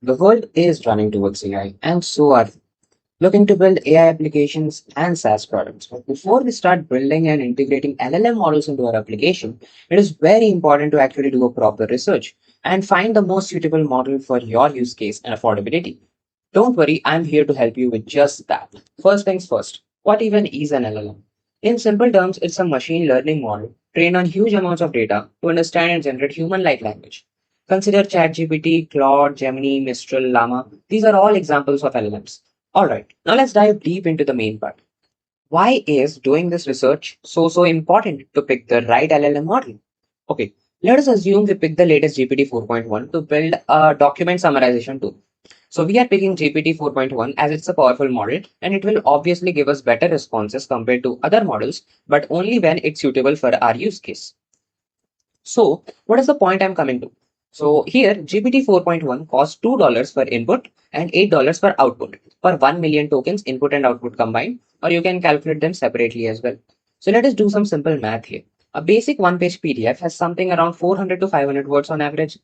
The world is running towards AI, and so are we. Looking to build AI applications and SaaS products. But before we start building and integrating LLM models into our application, it is very important to actually do a proper research and find the most suitable model for your use case and affordability. Don't worry, I'm here to help you with just that. First things first, what even is an LLM? In simple terms, it's a machine learning model trained on huge amounts of data to understand and generate human-like language. Consider ChatGPT, Claude, Gemini, Mistral, Llama. These are all examples of LLMs. Alright, now let's dive deep into the main part. Why is doing this research so important to pick the right LLM model? Okay, let us assume we pick the latest GPT 4.1 to build a document summarization tool. So we are picking GPT 4.1 as it's a powerful model and it will obviously give us better responses compared to other models, but only when it's suitable for our use case. So what is the point I'm coming to? So here GPT 4.1 costs $2 for input and $8 for output for 1 million tokens input and output combined, or you can calculate them separately as well. So let us do some simple math here. A basic one-page PDF has something around 400 to 500 words on average.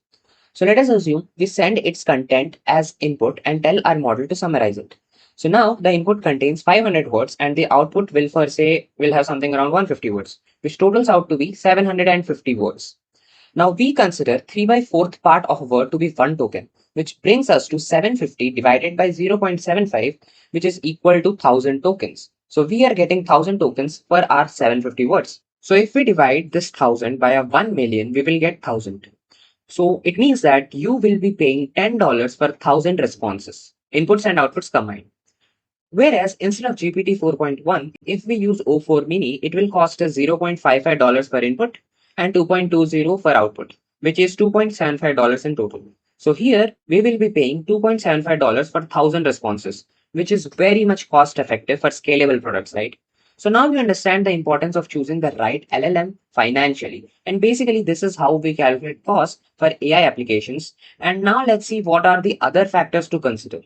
So let us assume we send its content as input and tell our model to summarize it. So now the input contains 500 words and the output will for say will have something around 150 words, which totals out to be 750 words. Now we consider 3 by 4th part of a word to be one token, which brings us to 750 divided by 0.75, which is equal to 1000 tokens. So we are getting 1000 tokens for our 750 words. So if we divide this 1000 by a 1 million, we will get 1000. So it means that you will be paying $10 per 1000 responses, inputs and outputs combined. Whereas instead of GPT 4.1, if we use O4 mini, it will cost us $0.55 per input and 2.20 for output, which is $2.75 in total. So here we will be paying $2.75 for 1000 responses, which is very much cost effective for scalable products, right? So now we understand the importance of choosing the right LLM financially. And basically this is how we calculate cost for AI applications. And now let's see what are the other factors to consider.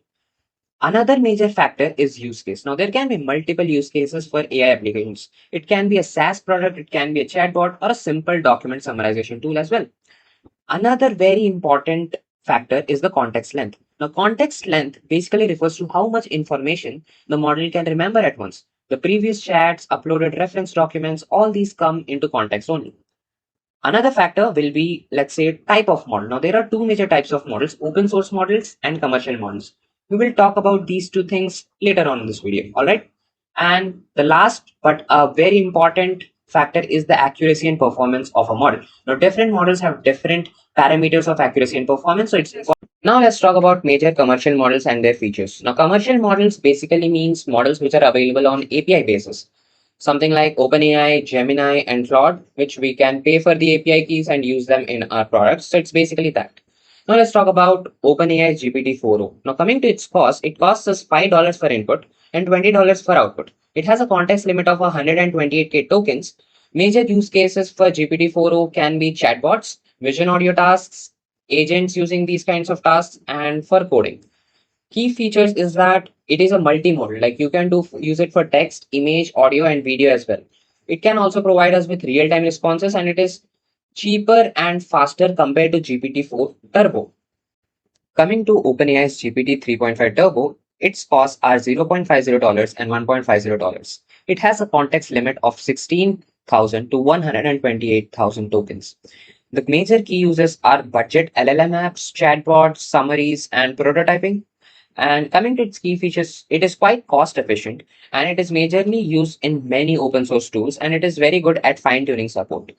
Another major factor is use case. Now, there can be multiple use cases for AI applications. It can be a SaaS product, it can be a chatbot, or a simple document summarization tool as well. Another very important factor is the context length. Now, context length basically refers to how much information the model can remember at once. The previous chats, uploaded reference documents, all these come into context only. Another factor will be, let's say, type of model. Now, there are two major types of models, open source models and commercial models. We will talk about these two things later on in this video. All right. And the last but a very important factor is the accuracy and performance of a model. Now, different models have different parameters of accuracy and performance. So it's important. Now let's talk about major commercial models and their features. Now, commercial models basically means models which are available on API basis, something like OpenAI, Gemini, and Claude, which we can pay for the API keys and use them in our products. So it's basically that. Now let's talk about OpenAI GPT-4o. Now coming to its cost, it costs us $5 for input and $20 for output. It has a context limit of 128k tokens. Major use cases for GPT-4o can be chatbots, vision audio tasks, agents using these kinds of tasks, and for coding. Key features is that it is a multimodal, like you can use it for text, image, audio, and video as well. It can also provide us with real-time responses, and it is cheaper and faster compared to GPT-4 Turbo. Coming to OpenAI's GPT 3.5 Turbo, its costs are $0.50 and $1.50. It has a context limit of 16,000 to 128,000 tokens. The major key uses are budget LLM apps, chatbots, summaries, and prototyping. And coming to its key features, it is quite cost efficient and it is majorly used in many open source tools and it is very good at fine tuning support.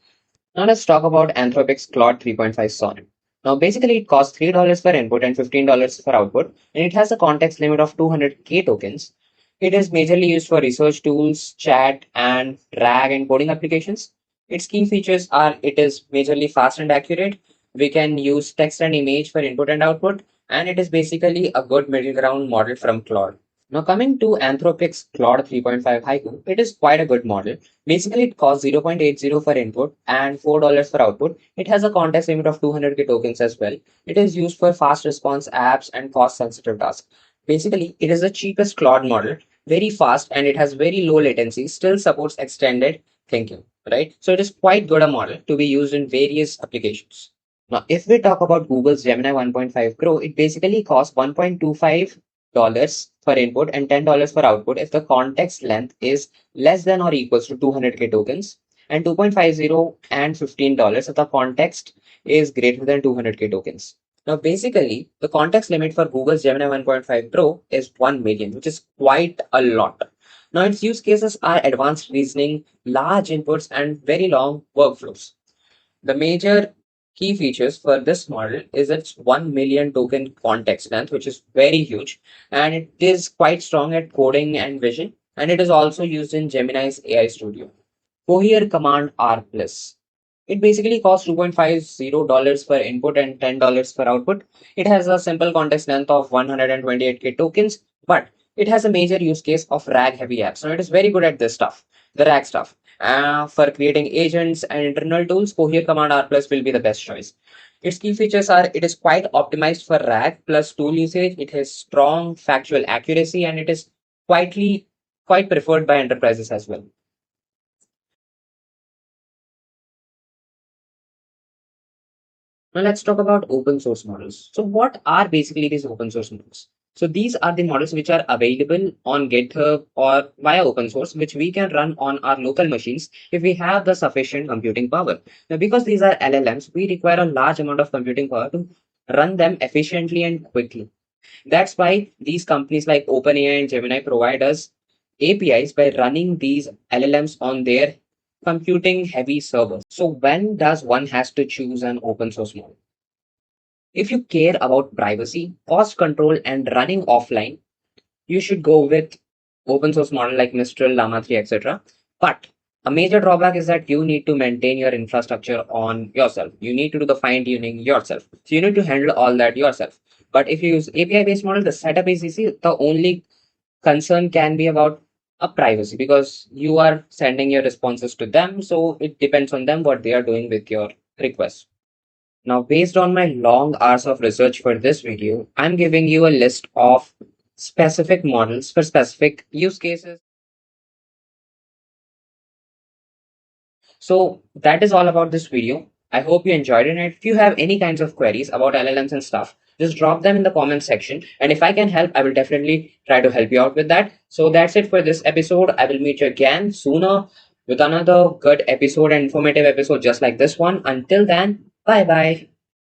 Now let's talk about Anthropic's Claude 3.5 Sonnet. Now basically it costs $3 for input and $15 for output and it has a context limit of 200k tokens. It is majorly used for research tools, chat and RAG and coding applications. Its key features are it is majorly fast and accurate. We can use text and image for input and output and it is basically a good middle ground model from Claude. Now coming to Anthropic's Claude 3.5 Haiku, it is quite a good model. Basically, it costs 0.80 for input and $4 for output. It has a context limit of 200k tokens as well. It is used for fast response apps and cost sensitive tasks. Basically, it is the cheapest Claude model, very fast and it has very low latency, still supports extended thinking, right? So it is quite good a model to be used in various applications. Now, if we talk about Google's Gemini 1.5 Pro, it basically costs $1.25 for input and $10 for output if the context length is less than or equals to 200k tokens, and 2.50 and $15 if the context is greater than 200k tokens. Now, basically, the context limit for Google's Gemini 1.5 Pro is 1 million, which is quite a lot. Now, its use cases are advanced reasoning, large inputs, and very long workflows. The major key features for this model is its 1 million token context length, which is very huge, and it is quite strong at coding and vision, and it is also used in Gemini's AI Studio. Cohere Command R Plus. It basically costs $2.50 for input and $10 for output. It has a simple context length of 128k tokens, but it has a major use case of RAG heavy apps. So it is very good at this stuff, the RAG stuff. For creating agents and internal tools, Cohere Command R Plus will be the best choice. Its key features are it is quite optimized for RAG plus tool usage. It has strong factual accuracy and it is quietly quite preferred by enterprises as well. Now let's talk about open source models. So what are basically these open source models? So these are the models which are available on GitHub or via open source, which we can run on our local machines if we have the sufficient computing power. Now, because these are LLMs, we require a large amount of computing power to run them efficiently and quickly. That's why these companies like OpenAI and Gemini provide us APIs by running these LLMs on their computing heavy servers. So when does one has to choose an open source model? If you care about privacy, cost control, and running offline, you should go with open source model like Mistral, Llama 3, etc. But a major drawback is that you need to maintain your infrastructure on yourself. You need to do the fine tuning yourself. So you need to handle all that yourself. But if you use API based model, the setup is easy. The only concern can be about a privacy because you are sending your responses to them. So it depends on them what they are doing with your request. Now, based on my long hours of research for this video, I'm giving you a list of specific models for specific use cases. So that is all about this video. I hope you enjoyed it. And if you have any kinds of queries about LLMs and stuff, just drop them in the comment section. And if I can help, I will definitely try to help you out with that. So that's it for this episode. I will meet you again sooner with another good episode and informative episode just like this one. Until then, bye bye.